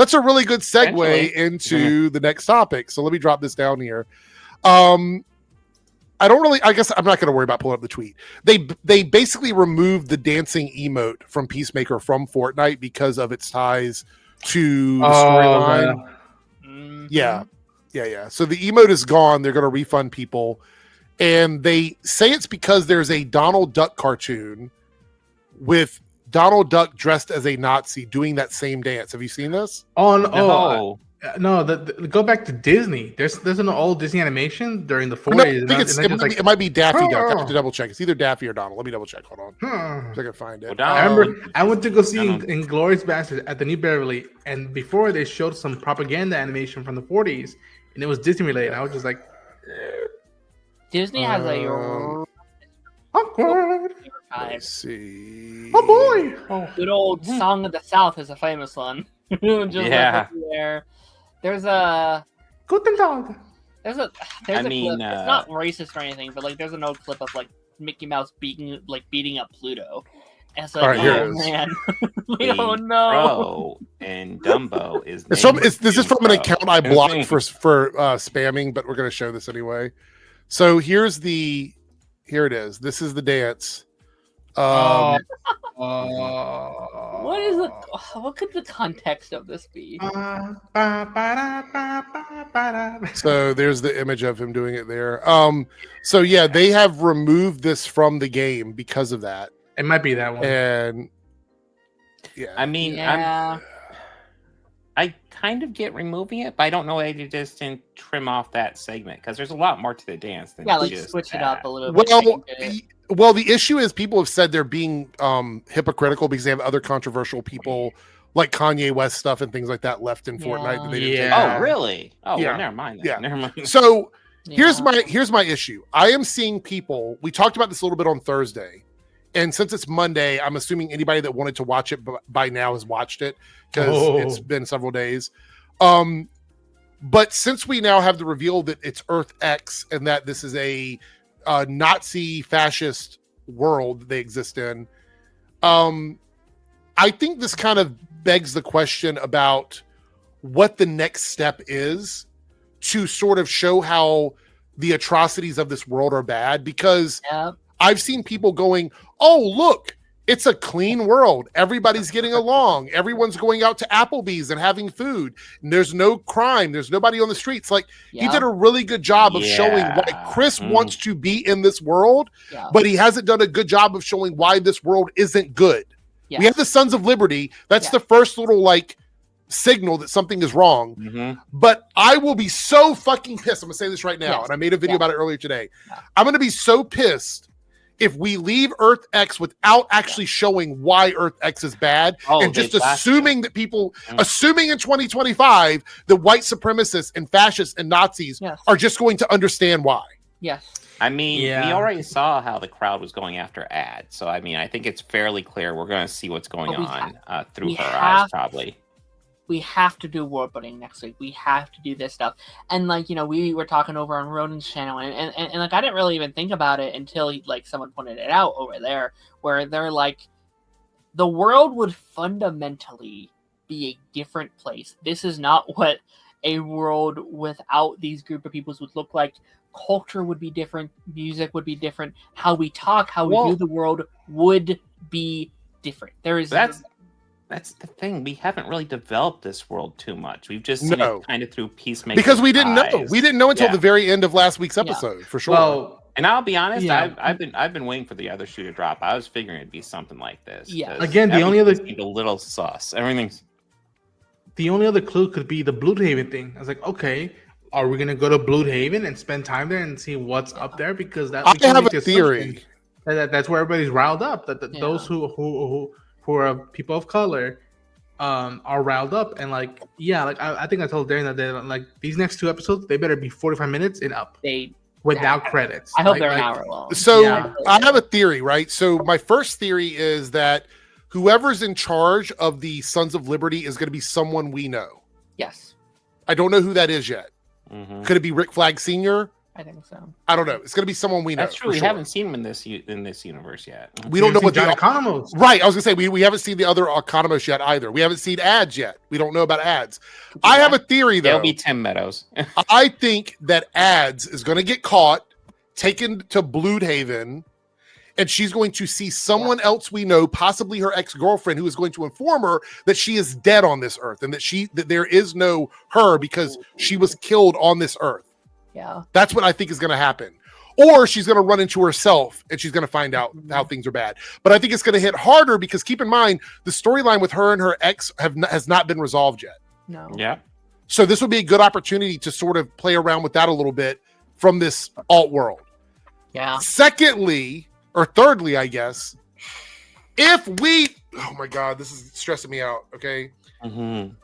That's a really good segue into the next topic. So let me drop this down here. I guess I'm not going to worry about pulling up the tweet. They basically removed the dancing emote from Peacemaker from Fortnite because of its ties to the storyline. Yeah. So the emote is gone. They're going to refund people. And they say it's because there's a Donald Duck cartoon with Donald Duck dressed as a Nazi doing that same dance. Have you seen this? No. Go back to Disney. There's an old Disney animation during the 40s. No, I think it might be Daffy Duck. I have to double check. It's either Daffy or Donald. Let me double check. Hold on. So I can find it. I remember I went to go see Inglourious Basterds at the New Beverly, and before they showed some propaganda animation from the 40s, and it was Disney related. I was just like, Disney has a awkward. Let's see. Oh boy! Good old Song of the South is a famous one. There's a Guten Tag. There's a clip. It's not racist or anything, but like there's an old clip of like Mickey Mouse beating up Pluto. And it's like, man, we don't know. And Dumbo is. This is from an account I blocked for spamming, but we're going to show this anyway. So here it is. This is the dance. What is it? What could the context of this be? So there's the image of him doing it there. So yeah, they have removed this from the game because of that. It might be that one. And yeah, I mean, I kind of get removing it, but I don't know why they just didn't trim off that segment because there's a lot more to the dance than just switch that. it up a little bit. Well, the issue is people have said they're being hypocritical because they have other controversial people like Kanye West stuff and things like that left in Fortnite. That they didn't take Oh, really? Oh, well, never mind. Never mind. So here's my issue. I am seeing people. We talked about this a little bit on Thursday, and since it's Monday, I'm assuming anybody that wanted to watch it by now has watched it because it's been several days. But since we now have the reveal that it's Earth X and that this is a Nazi fascist world they exist in, I think this kind of begs the question about what the next step is to sort of show how the atrocities of this world are bad, because I've seen people going, oh, look, it's a clean world. Everybody's getting along. Everyone's going out to Applebee's and having food. And there's no crime. There's nobody on the streets. Like, he did a really good job of showing why Chris wants to be in this world, but he hasn't done a good job of showing why this world isn't good. We have the Sons of Liberty. That's the first little, like, signal that something is wrong. But I will be so fucking pissed. I'm going to say this right now, and I made a video about it earlier today. I'm going to be so pissed if we leave Earth X without actually showing why Earth X is bad, and just assuming that people, assuming in 2025, the white supremacists and fascists and Nazis are just going to understand why. I mean, we already saw how the crowd was going after Ad. So, I mean, I think it's fairly clear we're going to see what's going on through her eyes, probably. We have to do world building next week. We have to do this stuff. And, like, you know, we were talking over on Rodin's channel, and like, I didn't really even think about it until, like, someone pointed it out over there, where they're like, the world would fundamentally be a different place. This is not what a world without these group of peoples would look like. Culture would be different. Music would be different. How we talk, how we view the world would be different. That's the thing. We haven't really developed this world too much. We've just seen it kind of through Peacemaker. Because we didn't know. We didn't know until the very end of last week's episode, for sure. Well, and I'll be honest, I've been waiting for the other shoe to drop. I was figuring it'd be something like this. Again, the only other a little sus. Everything's. The only other clue could be the Bloodhaven thing. I was like, okay, are we gonna go to Bloodhaven and spend time there and see what's up there? Because that I have a theory. That's where everybody's riled up. That those who are people of color are riled up, and like I think I told Darren that they like these next two episodes they better be 45 minutes and up. Without credits. I hope they're an hour long. So I have a theory, right? So my first theory is that whoever's in charge of the Sons of Liberty is going to be someone we know. Yes. I don't know who that is yet. Could it be Rick Flag Sr.? I think so. I don't know. It's going to be someone we know. That's true. We haven't seen him in this universe yet. We don't know what John Economos. Right. I was going to say we haven't seen the other Economos yet either. We haven't seen ads yet. We don't know about ads. I have a theory though. It'll be Tim Meadows. I think that ads is going to get caught, taken to Bloodhaven, and she's going to see someone else we know, possibly her ex-girlfriend, who is going to inform her that she is dead on this earth and that there is no her because she was killed on this earth. Yeah. That's what I think is going to happen. Or she's going to run into herself and she's going to find out how things are bad. But I think it's going to hit harder because keep in mind, the storyline with her and her ex has not been resolved yet. No. Yeah. So this would be a good opportunity to sort of play around with that a little bit from this alt world. Yeah. Thirdly, I guess, oh my God, this is stressing me out. Okay. Mm-hmm.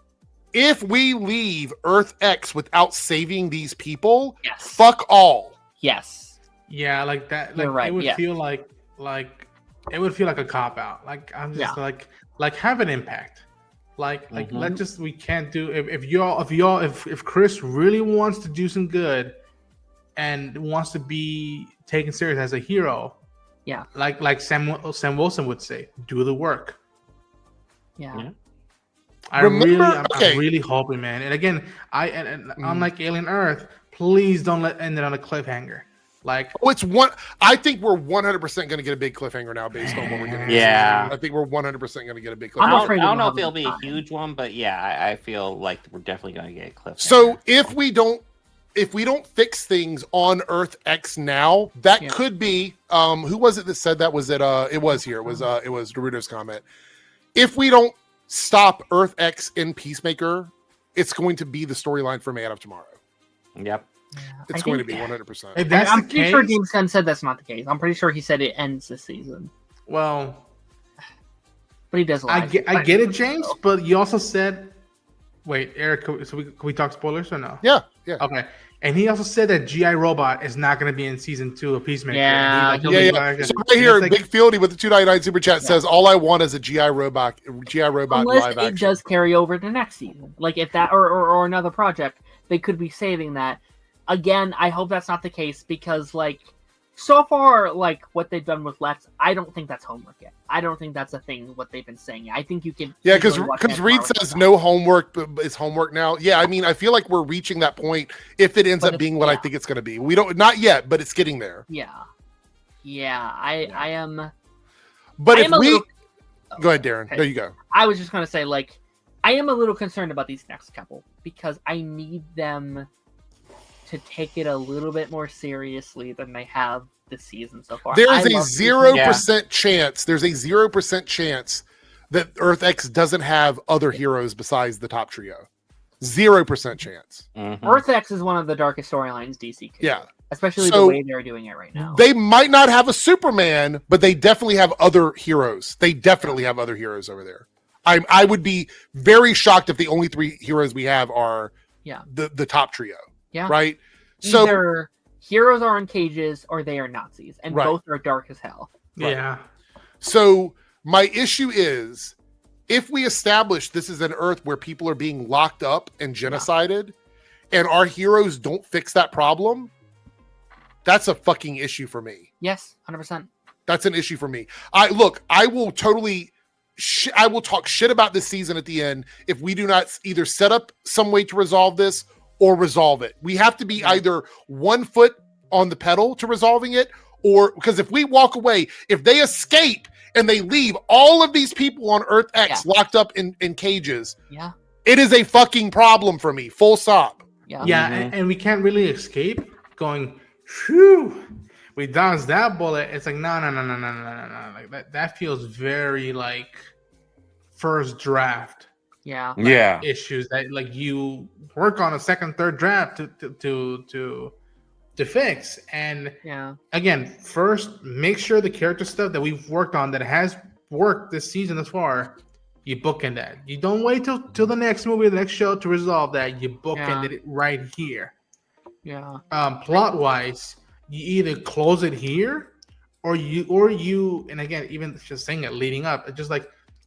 If we leave Earth X without saving these people, Yes. fuck all. Yes. Yeah, like that. Like, You're right. It would feel like it would feel like a cop out. Like I'm just like have an impact. Like let's just we can't do if Chris really wants to do some good and wants to be taken serious as a hero. Yeah. Like Sam Wilson would say, do the work. Yeah. I'm really hoping, man. And again, unlike Alien Earth, please don't end it on a cliffhanger. Like, I think we're 100% going to get a big cliffhanger now based on what we're getting. Yeah. I think we're 100% going to get a big cliffhanger. I don't know if it'll be a huge one, but yeah, I feel like we're definitely going to get a cliffhanger. So if we don't fix things on Earth X now, that could be who was it that said that? Was it it was Naruto's comment. If we don't stop Earth X in Peacemaker, it's going to be the storyline for Man of Tomorrow. Yep. It's going to be 100%. If that's I'm the pretty case, sure James Gunn said that's not the case. I'm pretty sure he said it ends this season. Well, but he does lie. I get it, James, but you also said, wait, Eric, can we talk spoilers or no? Yeah. Okay. And he also said that G.I. Robot is not going to be in season 2 of Peacemaker. Yeah. So right here, Big Fieldy with the $2.99 super chat says, "All I want is a G.I. Robot Unless live action." It does carry over to next season. Like if that or another project, they could be saving that. Again, I hope that's not the case because so far, what they've done with Lex, I don't think that's homework yet. I don't think that's a thing, what they've been saying. I think you can... Yeah, because Reed says no homework, but it's homework now. Yeah, I mean, I feel like we're reaching that point if it ends up being what I think it's going to be. We don't... Not yet, but it's getting there. Yeah. Yeah, I am... But if we... Go ahead, Darren. Okay. There you go. I was just going to say, I am a little concerned about these next couple because I need them to take it a little bit more seriously than they have this season so far. There is a 0% chance. There's a 0% chance that Earth X doesn't have other heroes besides the top trio. 0% chance. Mm-hmm. Earth X is one of the darkest storylines DC could. Yeah. Especially the way they're doing it right now. They might not have a Superman, but they definitely have other heroes. They definitely have other heroes over there. I would be very shocked if the only 3 heroes we have are the top trio. Yeah. Right? Either heroes are in cages or they are Nazis, and both are dark as hell. Right. Yeah. So my issue is if we establish this is an Earth where people are being locked up and genocided, and our heroes don't fix that problem, that's a fucking issue for me. Yes, 100%. That's an issue for me. I will totally... I will talk shit about this season at the end if we do not either set up some way to resolve this or resolve it. We have to be either 1 foot on the pedal to resolving it, or because if we walk away, if they escape and they leave all of these people on Earth X locked up in cages, it is a fucking problem for me. Full stop. Yeah, and we can't really escape going, phew, we dodged that bullet. It's like, no. Like that feels very first draft. Yeah. Issues that you work on a second, third draft to fix. And again, first make sure the character stuff that we've worked on that has worked this season thus far, you bookend that. You don't wait till the next movie, the next show to resolve that. You bookended it right here. Yeah. Plot wise, you either close it here or you and again, even just saying it leading up, it's just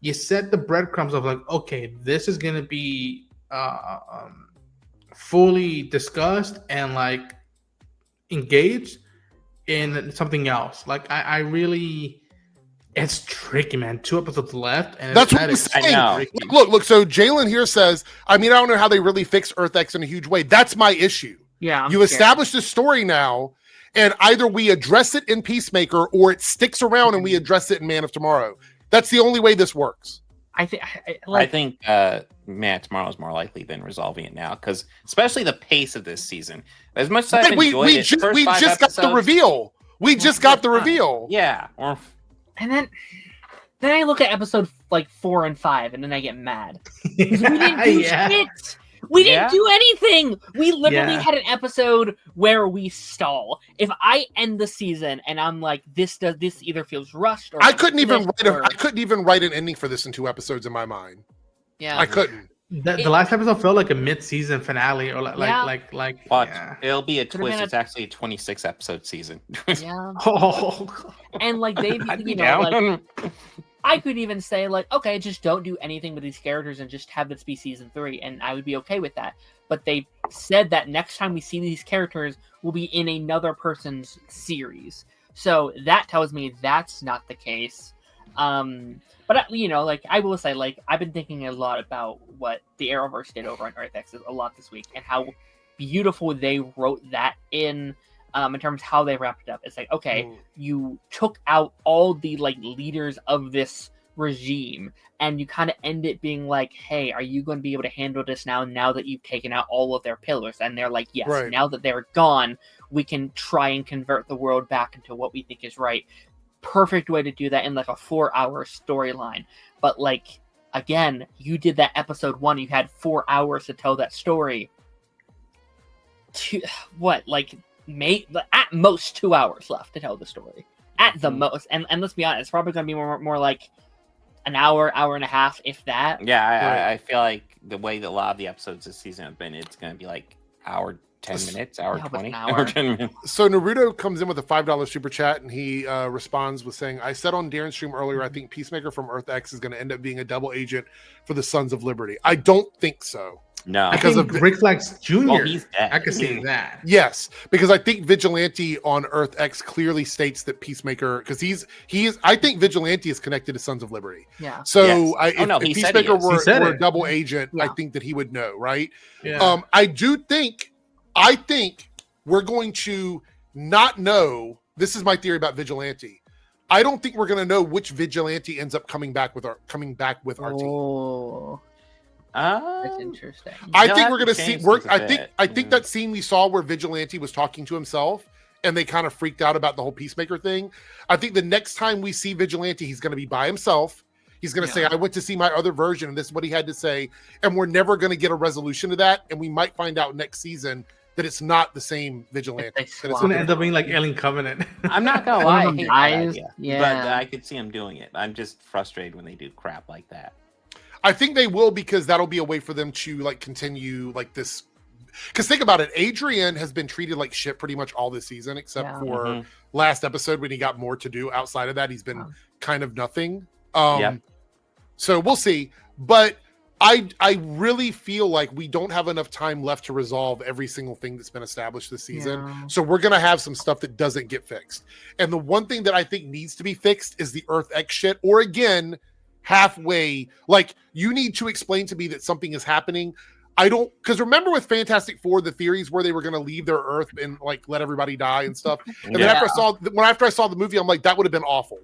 you set the breadcrumbs of okay, this is gonna be fully discussed and engaged in something else. Like I really, it's tricky, man. 2 episodes left, and that's what I'm saying. Look. So Jalen here says, I mean, I don't know how they really fix Earth X in a huge way. That's my issue. Yeah, you established a story now, and either we address it in Peacemaker or it sticks around and we address it in Man of Tomorrow. That's the only way this works. I think Man of Tomorrow is more likely than resolving it now, because especially the pace of this season. As much as I've enjoyed we just got the reveal. We just got the reveal. Yeah. And then I look at episode 4 and 5, and then I get mad. We didn't do shit. We didn't do anything. We literally had an episode where we stall. If I end the season and I'm like, this either feels rushed or I couldn't even write an ending for this in 2 episodes in my mind. Yeah, I couldn't. The last episode felt like a mid-season finale, or like. Watch, it'll be a twist. It's actually a 26 episode season. Yeah. Oh. And they've I could even say okay, just don't do anything with these characters and just have this be season 3, and I would be okay with that. But they said that next time we see these characters will be in another person's series, so that tells me that's not the case. But I will say, I've been thinking a lot about what the Arrowverse did over on Earth X a lot this week, and how beautiful they wrote that in terms of how they wrapped it up. It's okay, you took out all the leaders of this regime, and you kind of end it being hey, are you going to be able to handle this now that you've taken out all of their pillars? And they're yes, right. Now that they're gone, we can try and convert the world back into what we think is right. Perfect way to do that in a 4-hour storyline. But again, you did that episode 1, you had 4 hours to tell that story. At most 2 hours left to tell the story. At the most. And let's be honest, it's probably going to be more like an hour and a half, if that. Yeah, I feel like the way that a lot of the episodes this season have been, it's going to be hour 10 minutes, hour 20, hour 10 minutes. So Naruto comes in with a $5 super chat, and he responds with saying, I said on Darren's stream earlier, I think Peacemaker from Earth X is going to end up being a double agent for the Sons of Liberty. I don't think so. No, because of Rick Flags Jr. Well, he's dead. I can see that. Yes, because I think Vigilante on Earth X clearly states that Peacemaker, because he is. I think Vigilante is connected to Sons of Liberty. Yeah. So if Peacemaker were a double agent, I think that he would know, right? Yeah. I think we're going to not know. This is my theory about Vigilante. I don't think we're going to know which Vigilante ends up coming back with our team. That's interesting. I think we're going to see. I think that scene we saw where Vigilante was talking to himself, and they kind of freaked out about the whole Peacemaker thing. I think the next time we see Vigilante, he's going to be by himself. He's going to say, "I went to see my other version, and this is what he had to say." And we're never going to get a resolution to that. And we might find out next season that it's not the same Vigilante. It's going to end up being like Alien Covenant. I'm not going to lie, I hate that idea, yeah. But I could see him doing it. I'm just frustrated when they do crap like that. I think they will, because that'll be a way for them to continue this. Because think about it, Adrian has been treated like shit pretty much all this season, except for last episode when he got more to do. Outside of that, he's been kind of nothing. So we'll see. But I really feel like we don't have enough time left to resolve every single thing that's been established this season. Yeah. So we're going to have some stuff that doesn't get fixed. And the one thing that I think needs to be fixed is the Earth X shit. Or again, halfway, you need to explain to me that something is happening. Because remember with Fantastic Four, the theories where they were going to leave their Earth and let everybody die and stuff. And then after I saw the movie, I'm like, that would have been awful.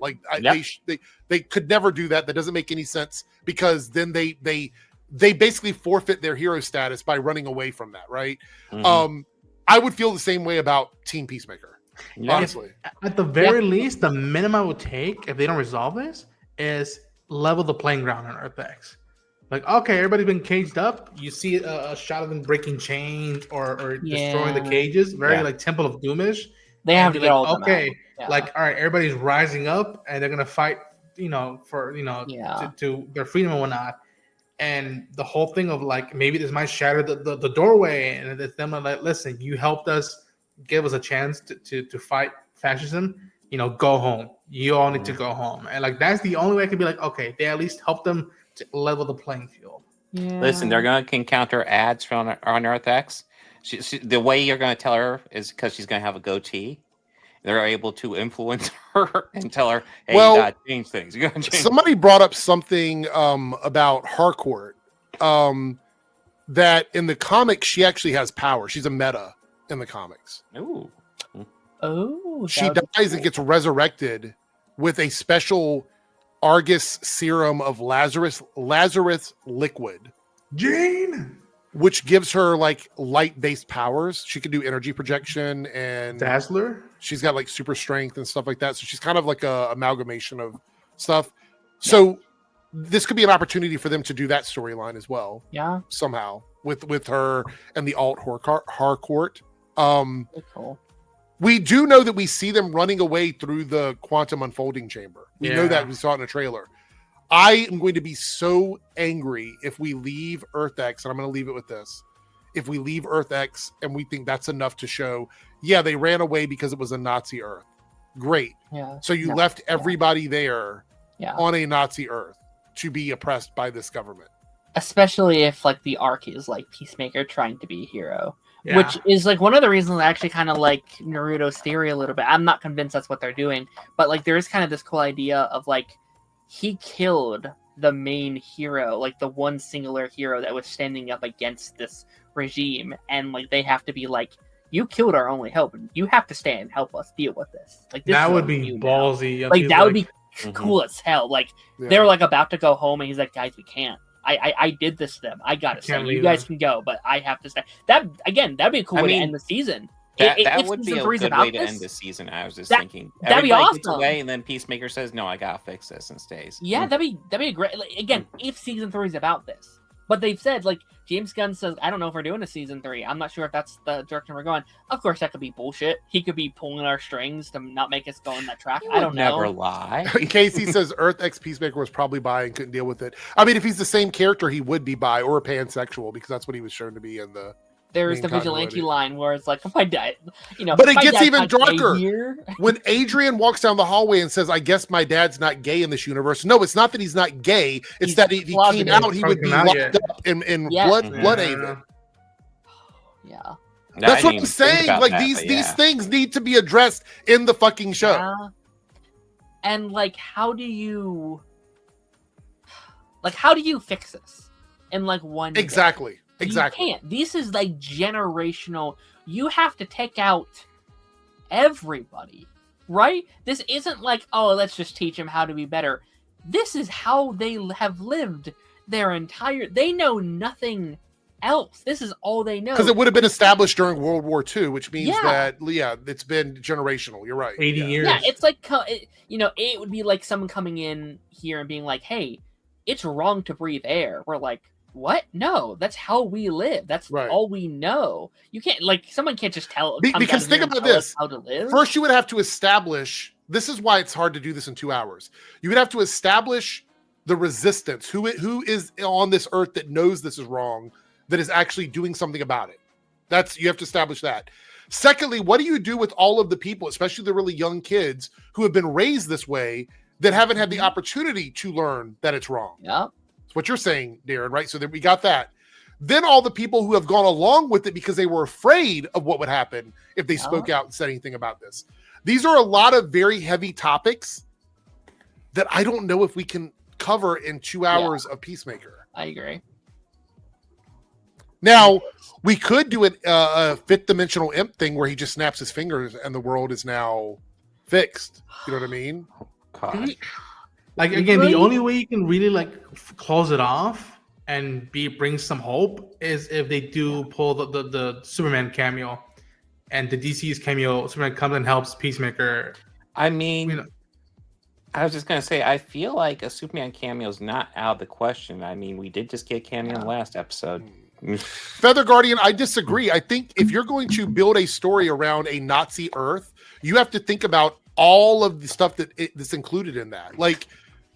They could never do that. That doesn't make any sense, because then they basically forfeit their hero status by running away from that. Right. Mm-hmm. I would feel the same way about Team Peacemaker. Honestly, at the very least, the minimum I would take if they don't resolve this is level the playing ground on Earth X. Okay, everybody's been caged up. You see a shot of them breaking chains or destroying the cages. Very Temple of Doomish. They have to get all all right, everybody's rising up and they're gonna fight, for to their freedom and whatnot. And the whole thing of maybe this might shatter the doorway, and it's them listen, you helped us, give us a chance to fight fascism. Go home. You all need to go home. And that's the only way I could be okay, they at least help them to level the playing field. Yeah. Listen, they're going to encounter ads on Earth X. The way you're going to tell her is because she's going to have a goatee. They're able to influence her and tell her, "Hey, you got to change things. You got to change." Somebody brought up something about Harcourt. That in the comics she actually has power. She's a meta in the comics. Ooh. Oh, she dies and gets resurrected with a special Argus serum of Lazarus liquid. Jane, which gives her like light-based powers. She can do energy projection and Dazzler. She's got like super strength and stuff like that. So she's kind of like a amalgamation of stuff. So this could be an opportunity for them to do that storyline as well. Yeah. Somehow with her and the alt Harcourt. Cool. We do know that we see them running away through the quantum unfolding chamber. We know that. We saw it in a trailer. I am going to be so angry if we leave Earth X, and I'm going to leave it with this. If we leave Earth X and we think that's enough to show, they ran away because it was a Nazi Earth. Great. Yeah. So you left everybody there on a Nazi Earth to be oppressed by this government. Especially if like the arc is like Peacemaker trying to be a hero. Which is like one of the reasons I actually kind of like Naruto's theory a little bit. I'm not convinced that's what they're doing, but like there is kind of this cool idea of like he killed the main hero, like the one singular hero that was standing up against this regime, and like they have to be like, you killed our only hope, and you have to stay and help us deal with this. Like this that would be ballsy. Like that would be cool as hell. Like they're like about to go home, and he's like, guys, we can't. I did this to them. I gotta stay. You guys can go, but I have to stay. That again, that'd be a cool way to end the season. That would be a good way to end the season. I was just thinking that'd be awesome. Gets away, and then Peacemaker says, "No, I gotta fix this," and stays. Yeah, that'd be a great. Like, again, if season 3 is about this, but they've said like James Gunn says, I don't know if we're doing a season 3. I'm not sure if that's the direction we're going. Of course, that could be bullshit. He could be pulling our strings to not make us go on that track. I don't know. Never lie. Casey says Earth X Peacemaker was probably bi and couldn't deal with it. I mean, if he's the same character, he would be bi or pansexual because that's what he was shown to be in the. There's the vigilante line where it's like, my dad, But it gets even darker. When Adrian walks down the hallway and says, I guess my dad's not gay in this universe. No, it's not that he's not gay. It's that if he came out, he would be locked up in Bloodhaven. Yeah. That's what I'm saying. Like these things need to be addressed in the fucking show. Yeah. And like, how do you fix this in like one day? Exactly. Exactly. You can't. This is like generational. You have to take out everybody, right? This isn't like, oh, let's just teach them how to be better. This is how they have lived their entire. They know nothing else. This is all they know. Because it would have been established during World War II, which means that it's been generational. You're right. 80 years. Yeah, it's like it would be like someone coming in here and being like, hey, it's wrong to breathe air. We're like, what? No, that's how we live. That's all we know. You can't someone can't just tell. Because think about this: how to live. First, you would have to establish. This is why it's hard to do this in 2 hours. You would have to establish the resistance. Who is on this earth that knows this is wrong, that is actually doing something about it. You have to establish that. Secondly, what do you do with all of the people, especially the really young kids who have been raised this way, that haven't had the opportunity to learn that it's wrong? Yeah. What you're saying, Darren, right? So that we got that. Then all the people who have gone along with it because they were afraid of what would happen if they spoke out and said anything about this. These are a lot of very heavy topics that I don't know if we can cover in 2 hours of Peacemaker. I agree. Now, we could do a fifth dimensional imp thing where he just snaps his fingers and the world is now fixed. You know what I mean? God. Like again, the only way you can really close it off and bring some hope is if they do pull the Superman cameo, and the DC's cameo. Superman comes and helps Peacemaker. I mean, I was just gonna say, I feel like a Superman cameo is not out of the question. I mean, we did just get a cameo in the last episode. Feather Guardian, I disagree. I think if you're going to build a story around a Nazi Earth, you have to think about all of the stuff that's included in that, like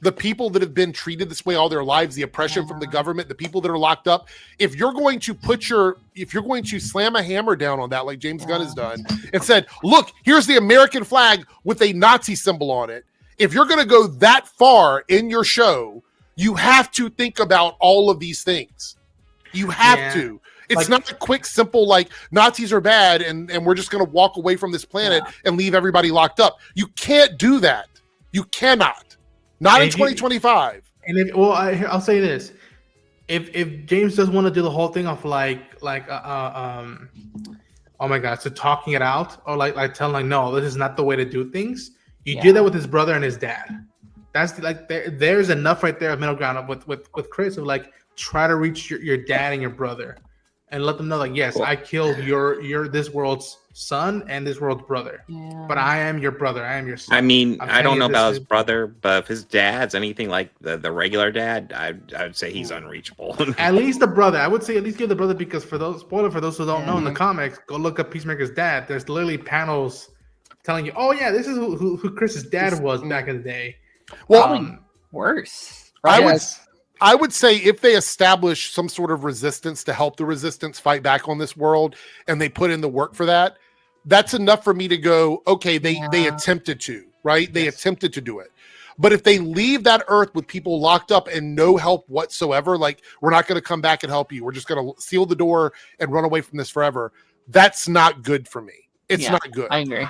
the people that have been treated this way all their lives, the oppression from the government, the people that are locked up. If you're going to slam a hammer down on that, like James Gunn has done, and said, look, here's the American flag with a Nazi symbol on it. If you're going to go that far in your show, you have to think about all of these things. You have to. It's not a quick, simple, like, Nazis are bad and we're just going to walk away from this planet and leave everybody locked up. You can't do that. You cannot. Not in 2025. And I'll say this. If James does want to do the whole thing of oh my God, so talking it out or like telling no, this is not the way to do things. You do that with his brother and his dad. That's there's enough right there of middle ground with Chris of like try to reach your dad and your brother and let them know like, yes, I killed your this world's son and this world's brother. Yeah. But I am your brother. I am your son. I mean, I don't know about his brother, but if his dad's anything like the regular dad, I would say he's unreachable. At least the brother. I would say at least give the brother because for those who don't know in the comics, go look up Peacemaker's dad. There's literally panels telling you, oh yeah, this is who Chris's dad was back in the day. Well, worse. Right? I would say if they establish some sort of resistance to help the resistance fight back on this world and they put in the work for that, that's enough for me to go, okay, they attempted to, right? They attempted to do it. But if they leave that Earth with people locked up and no help whatsoever, like, we're not going to come back and help you, we're just going to seal the door and run away from this forever, that's not good for me. It's not good. I agree.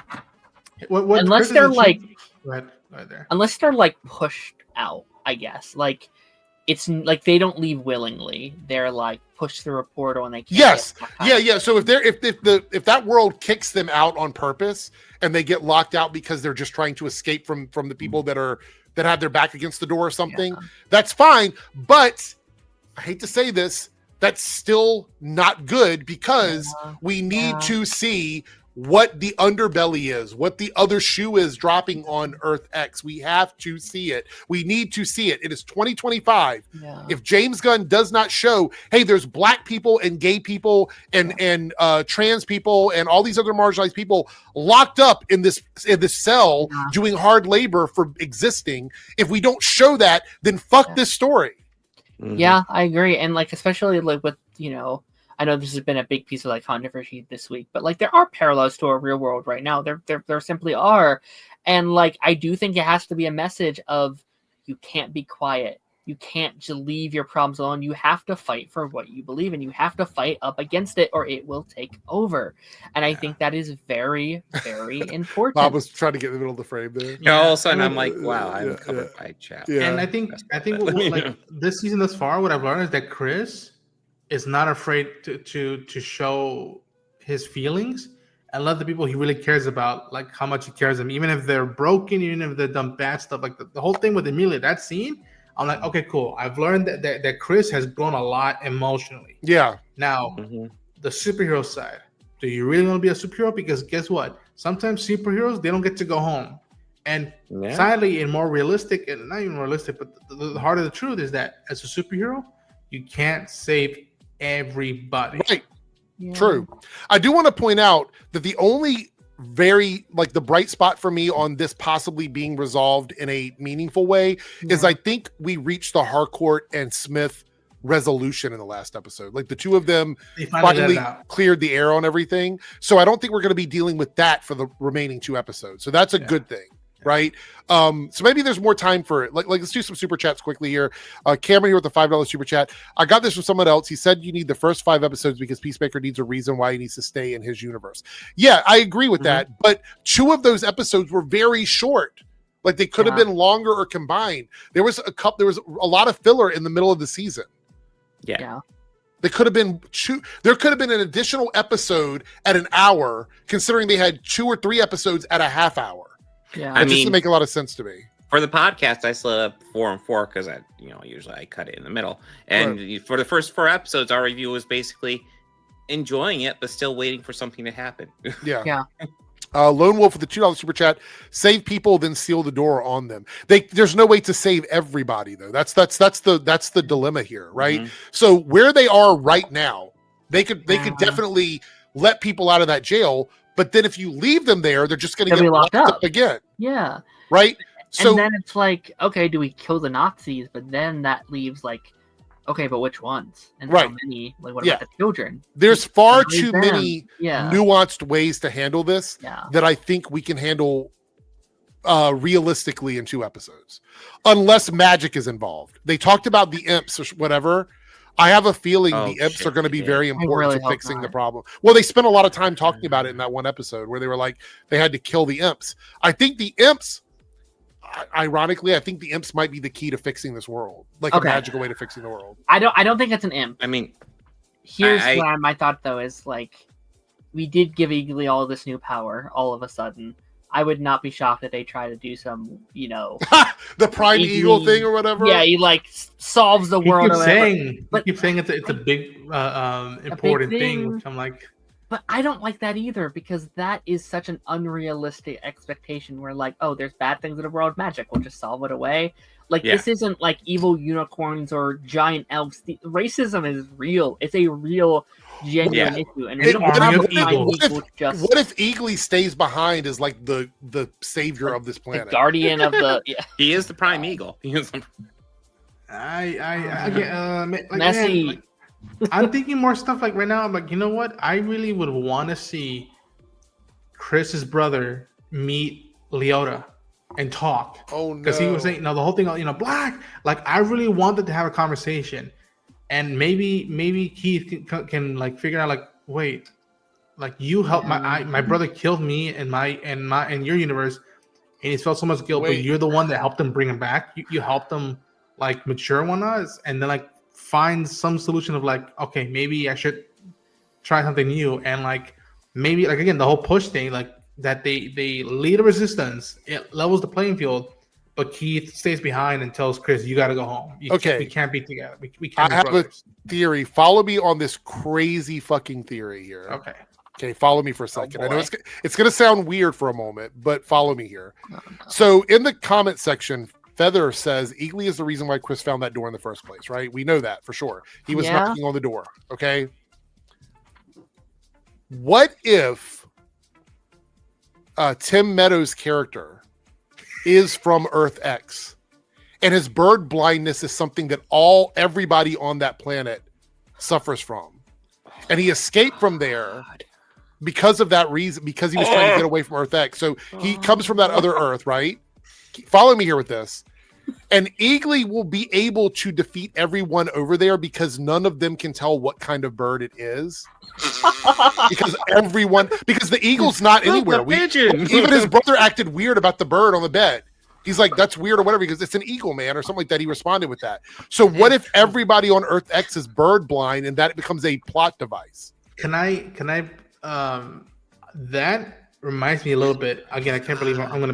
Unless they're like... Right there. Unless they're like pushed out, I guess. Like, it's like they don't leave willingly. They're like pushed through a portal and they can't. Yes. Yeah. So if that world kicks them out on purpose and they get locked out because they're just trying to escape from the people that have their back against the door or something, that's fine. But I hate to say this, that's still not good because we need to see what the underbelly is, what the other shoe is dropping on Earth X. We have to see it. We need to see it. It is 2025. Yeah. If James Gunn does not show, hey, there's black people and gay people and trans people and all these other marginalized people locked up in this cell doing hard labor for existing. If we don't show that, then fuck this story. Mm-hmm. Yeah, I agree. And like, especially like with, I know this has been a big piece of like controversy this week, but like there are parallels to our real world right now. There simply are. And like, I do think it has to be a message of you can't be quiet. You can't just leave your problems alone. You have to fight for what you believe in. You have to fight up against it or it will take over. And I think that is very, very important. Bob was trying to get in the middle of the frame there. Yeah, all of a sudden I'm like, wow, I'm covered by chat. Yeah. And I think like this season thus far, what I've learned is that Chris is not afraid to show his feelings and let the people he really cares about, like how much he cares them, even if they're broken, even if they've done bad stuff. Like the whole thing with Emilia, that scene, I'm like, okay, cool. I've learned that Chris has grown a lot emotionally. Yeah. Now, the superhero side. Do you really want to be a superhero? Because guess what? Sometimes superheroes, they don't get to go home. And sadly, in more realistic, and not even realistic, but the heart of the truth is that as a superhero, you can't save everybody. Right. Yeah. True. I do want to point out that the only the bright spot for me on this possibly being resolved in a meaningful way is I think we reached the Harcourt and Smith resolution in the last episode. Like the two of them finally cleared the air on everything. So I don't think we're going to be dealing with that for the remaining 2 episodes. So that's a good thing. Right. So maybe there's more time for it. Like let's do some super chats quickly here. Cameron here with the $5 super chat. I got this from someone else. He said you need the first 5 episodes because Peacemaker needs a reason why he needs to stay in his universe. Yeah, I agree with that. But 2 of those episodes were very short. Like they could have been longer or combined. There was a lot of filler in the middle of the season. Yeah. There could have been an additional episode at an hour, considering they had 2 or 3 episodes at a half hour. Yeah, it just didn't make a lot of sense to me. For the podcast, I split up 4 and 4 because usually I cut it in the middle. And for the first 4 episodes, our review was basically enjoying it, but still waiting for something to happen. Yeah. Lone Wolf with the $2 super chat. Save people, then seal the door on them. There's no way to save everybody though. That's the dilemma here, right? So where they are right now, they could definitely let people out of that jail. But then if you leave them there, they're just going to get locked up again. Yeah. Right? So and then it's like, okay, do we kill the Nazis? But then that leaves like, okay, but which ones? And how many? Like, what about the children? There's far too many nuanced ways to handle this that I think we can handle realistically in 2 episodes. Unless magic is involved. They talked about the imps or whatever. I have a feeling Oh, the imps shit, are going to be yeah. very I important really to hope fixing the not. problem. Well, they spent a lot of time talking about it in that one episode where they were like, they had to kill the imps. I think the imps, ironically, I think the imps might be the key to fixing this world, like a magical way to fixing the world. I don't think it's an imp. I mean, Here's where my thought though is like, we did give Eagley all this new power all of a sudden. I would not be shocked if they try to do some, the prime eagle thing or whatever. Yeah, he like solves the world. He keeps saying it's a big important thing, which I'm like. But I don't like that either, because that is such an unrealistic expectation where like, oh, there's bad things in the world, magic, we'll just solve it away. Like, this isn't like evil unicorns or giant elves. The racism is real. It's a real, genuine issue. And we don't have what if Eagley stays behind as like the savior of this planet? The guardian of the... He is the prime eagle. He is the... Messy. I'm thinking more stuff like right now. I'm like, you know what? I really would want to see Chris's brother meet Leota and talk. Oh no! Because he was saying, the whole thing, black. Like, I really wanted to have a conversation, and maybe Keith can like figure out like, wait, like you helped my brother killed me in your universe, and he felt so much guilt, but you're the one that helped him bring him back. You helped him like mature one us, and then like find some solution of like, okay, maybe I should try something new, and like maybe like again the whole push thing, like that they lead a resistance, it levels the playing field, but Keith stays behind and tells Chris, you got to go home. We can't be together. We can't. I have a theory. Follow me on this crazy fucking theory here. Okay, follow me for a second. I know it's going to sound weird for a moment, but follow me here. So in the comment section, Feather says Eagley is the reason why Chris found that door in the first place, right? We know that for sure. He was knocking on the door. Okay. What if Tim Meadows' character is from Earth X, and his bird blindness is something that everybody on that planet suffers from, and he escaped from there because of that reason, because he was trying to get away from Earth X. So he comes from that other Earth, right? Follow me here with this. And Eagley will be able to defeat everyone over there because none of them can tell what kind of bird it is. because the eagle's not anywhere. Even his brother acted weird about the bird on the bed. He's like, that's weird or whatever, because it's an eagle, man, or something like that. He responded with that. So what if everybody on Earth X is bird blind and that becomes a plot device? Can I that reminds me a little bit. Again, I can't believe I'm gonna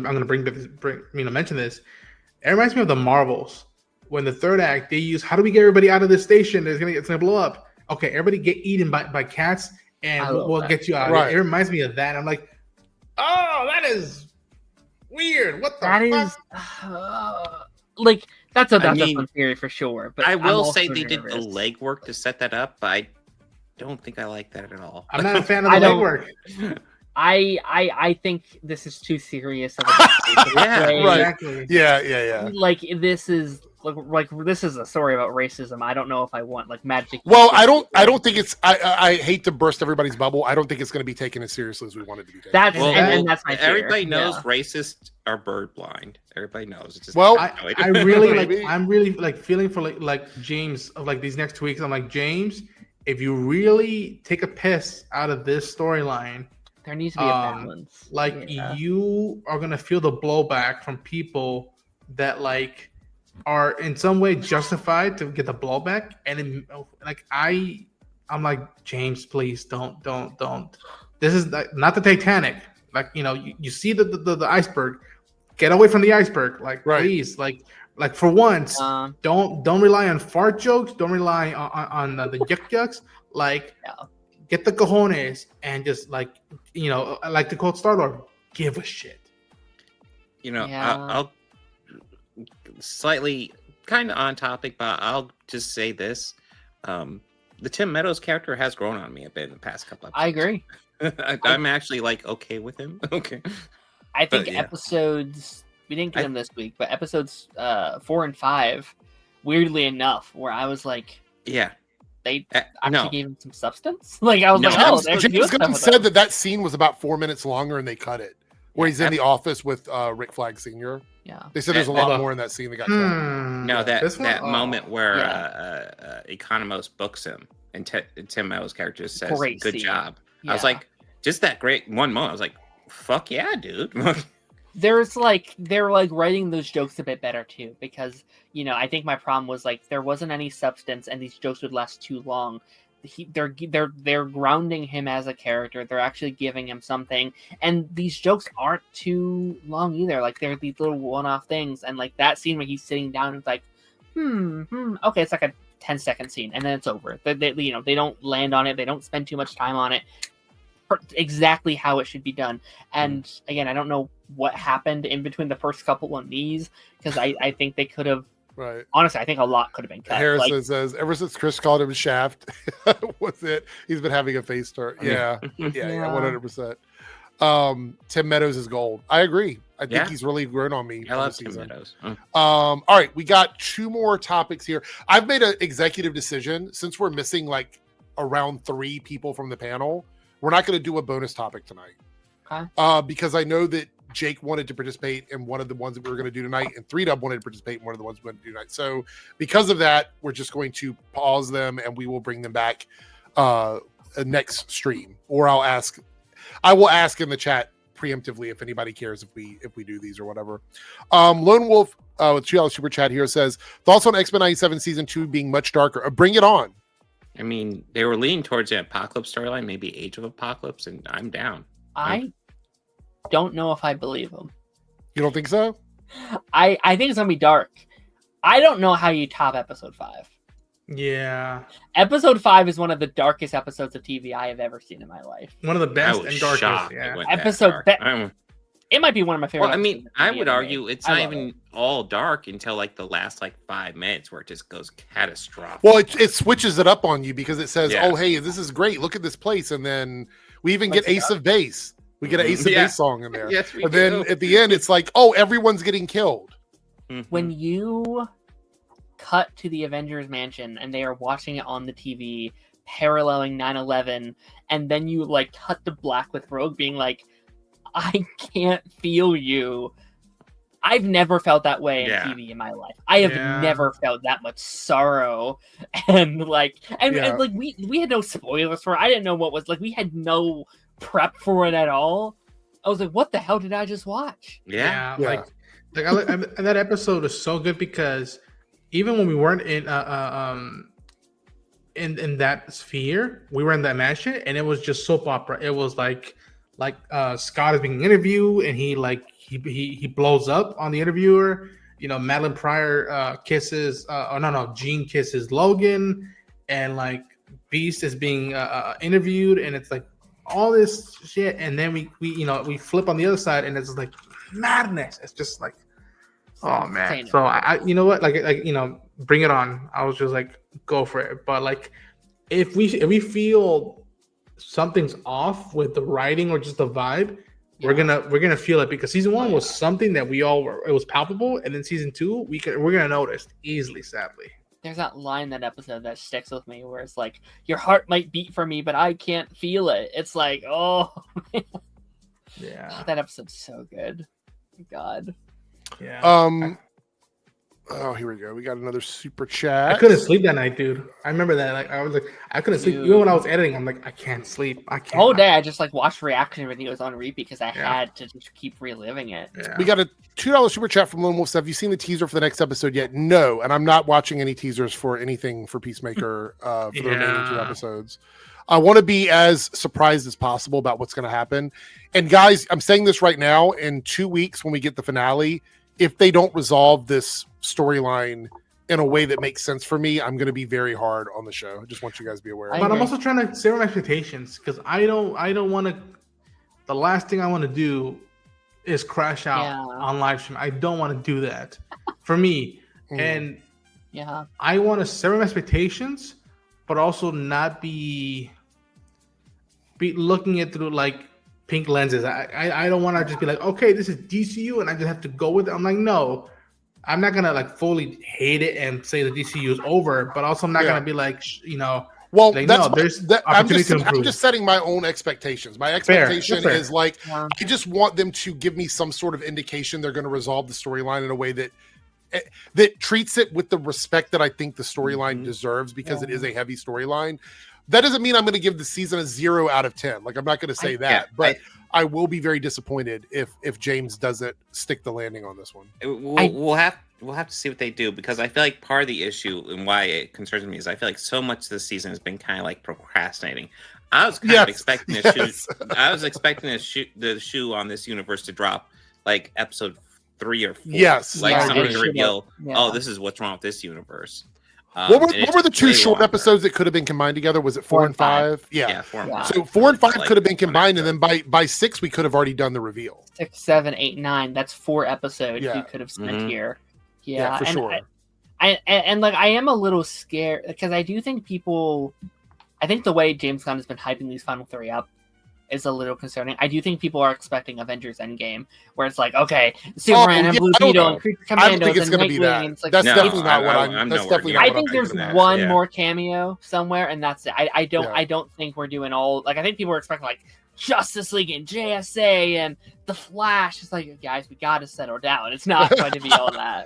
mention this. It reminds me of the Marvels when the third act they use, how do we get everybody out of this station? It's gonna blow up. Okay, everybody get eaten by cats, and we'll get you out. Right. It reminds me of that. I'm like, oh, that is weird. What the fuck? Like that's a fun theory for sure. But I will say they did the legwork to set that up, but I don't think I like that at all. I'm not a fan of the legwork. I think this is too serious of a exactly. Yeah. Like this is this is a story about racism. I don't know if I want like magic. Well, I don't think it's. I hate to burst everybody's bubble. I don't think it's going to be taken as seriously as we wanted to be taken. That's that's my fear. Everybody knows racists are bird blind. Everybody knows. It's just I really I'm really like feeling for like James of like these next 2 weeks. I'm like, James, if you really take a piss out of this storyline, there needs to be a balance. You are gonna feel the blowback from people that like are in some way justified to get the blowback, and I'm like, James, please don't. This is not the Titanic. Like, you see the iceberg. Get away from the iceberg. Like, please, like for once, don't rely on fart jokes. Don't rely on the yucks. Like, get the cojones and just like to quote Star-Lord, give a shit. I'll slightly kind of on topic, but I'll just say this: the Tim Meadows character has grown on me a bit in the past couple episodes. I agree. I'm actually like okay with him. Okay. I think episodes, we didn't get them this week, but episodes 4 and 5, weirdly enough, where I was like, they actually gave him some substance. Like I was James Gunn said that scene was about 4 minutes longer and they cut it. Where he's in the office with Rick Flag Sr. Yeah. They said there's a lot more in that scene that got cut. No, that moment where Economos books him and Tim Meadows' character says, Great "Good scene. job." Yeah. I was like, just that great one moment. I was like, "Fuck yeah, dude." They're writing those jokes a bit better too, because I think my problem was like there wasn't any substance and these jokes would last too long. They're grounding him as a character. They're actually giving him something, and these jokes aren't too long either. Like they're these little one-off things, and like that scene where he's sitting down, it's like, okay, it's like a 10-second scene, and then it's over. They don't land on it. They don't spend too much time on it. Exactly how it should be done. And again, I don't know what happened in between the first couple and these, because I think they could have. Right. Honestly, I think a lot could have been cut. Harrison says, ever since Chris called him Shaft, what's it? He's been having a face start. Yeah, 100%. Tim Meadows is gold. I agree. I think he's really grown on me. I love Tim Meadows. All right, we got 2 more topics here. I've made an executive decision since we're missing like around 3 people from the panel. We're not going to do a bonus topic tonight. Okay. Because I know that Jake wanted to participate in one of the ones that we were going to do tonight, and 3Dub wanted to participate in one of the ones we were going to do tonight. So because of that, we're just going to pause them and we will bring them back next stream. Or I will ask in the chat preemptively if anybody cares if we do these or whatever. Lone Wolf with $2 super chat here says, thoughts on X-Men 97 season 2 being much darker. Bring it on. I mean, they were leaning towards the Apocalypse storyline, maybe Age of Apocalypse, and I'm down. I don't know if I believe them. You don't think so? I think it's gonna be dark. I don't know how you top episode 5. Yeah. Episode 5 is one of the darkest episodes of TV I have ever seen in my life. One of the best and darkest. Yeah. It might be one of my favorite. Well, I mean, I would argue it's not even all dark until like the last 5 minutes where it just goes catastrophic. Well, it switches it up on you because it says, "Oh, hey, this is great. Look at this place," and then we even get Ace of Base. We get an Ace of Base song in there. Yes, we and do. Then at the end, it's like, "Oh, everyone's getting killed." When you cut to the Avengers Mansion and they are watching it on the TV, paralleling 9/11, and then you cut to black with Rogue being like, I can't feel you. I've never felt that way in TV in my life. I have never felt that much sorrow. And we had no spoilers for it. I didn't know what was we had no prep for it at all. I was like, what the hell did I just watch? And that episode is so good because even when we weren't in that sphere, we were in that mansion and it was just soap opera. It was like Scott is being interviewed and he blows up on the interviewer. Madeline Pryor kisses Jean kisses Logan, and Beast is being interviewed, and it's all this shit, and then we flip on the other side and it's madness. It's just oh man. So I you know what, bring it on. I was just go for it. But if we feel something's off with the writing or just the vibe, we're gonna feel it, because season 1 was something that it was palpable, and then season 2 we're gonna notice easily, sadly. There's that line in that episode that sticks with me where it's your heart might beat for me, but I can't feel it. It's oh yeah, that episode's so good. God. Yeah. Here we go. We got another super chat. I couldn't sleep that night, dude. I remember that. I was I couldn't sleep. Even when I was editing, I'm I can't sleep. I can't. All day, I just watched reaction videos on repeat because I had to just keep reliving it. Yeah. We got a $2 super chat from Lone Wolf. Have you seen the teaser for the next episode yet? No, and I'm not watching any teasers for anything for Peacemaker for the remaining 2 episodes. I want to be as surprised as possible about what's going to happen. And guys, I'm saying this right now. In 2 weeks, when we get the finale, if they don't resolve this storyline in a way that makes sense for me, I'm going to be very hard on the show. I just want you guys to be aware. But I'm also trying to set my expectations, because I don't want to. The last thing I want to do is crash out on live stream. I don't want to do that for me. And I want to set my expectations, but also not be looking at through pink lenses. I don't want to just be okay, this is DCU and I just have to go with it. I'm no, I'm not gonna fully hate it and say the DCU is over, but also I'm not gonna be Well, Like, that's no, there's I'm opportunity to I'm improve. just setting my own expectations. My expectation fair. is like Yeah. I just want them to give me some sort of indication they're going to resolve the storyline in a way that treats it with the respect that I think the storyline deserves, because it is a heavy storyline. That doesn't mean I'm going to give the season a 0 out of 10. Like, I'm not going to say that, but I will be very disappointed if James doesn't stick the landing on this one. We'll have to see what they do, because I feel like part of the issue and why it concerns me is I feel like so much this season has been kind of like procrastinating. I was kind of expecting I was expecting the shoe on this universe to drop like episode 3 or 4. Yes, like somebody to should reveal, have. oh, this is what's wrong with this universe. What were the 2 short episodes that could have been combined together? Was it 4 and 5? Yeah, 4 and 5. So 4 and 5 could have been combined, and then by 6 we could have already done the reveal. 6, 7, 8, 9. That's 4 episodes Yeah. you could have spent here. Yeah, for and sure. I like, I am a little scared because I do think I think the way James Gunn has been hyping these final 3 up is a little concerning. I do think people are expecting Avengers Endgame, where it's like, okay, Superman and Blue Beetle and Creature I don't Commandos think it's and going to be that. Nightwing, and it's like, That's No, definitely not what I'm that's nowhere definitely near not I what think I'm there's thinking of. one Yeah. more cameo somewhere, and that's it. I don't think we're doing all, like, I think people are expecting like Justice League and JSA and the Flash. It's like, guys, we got to settle down. It's not going to be all that.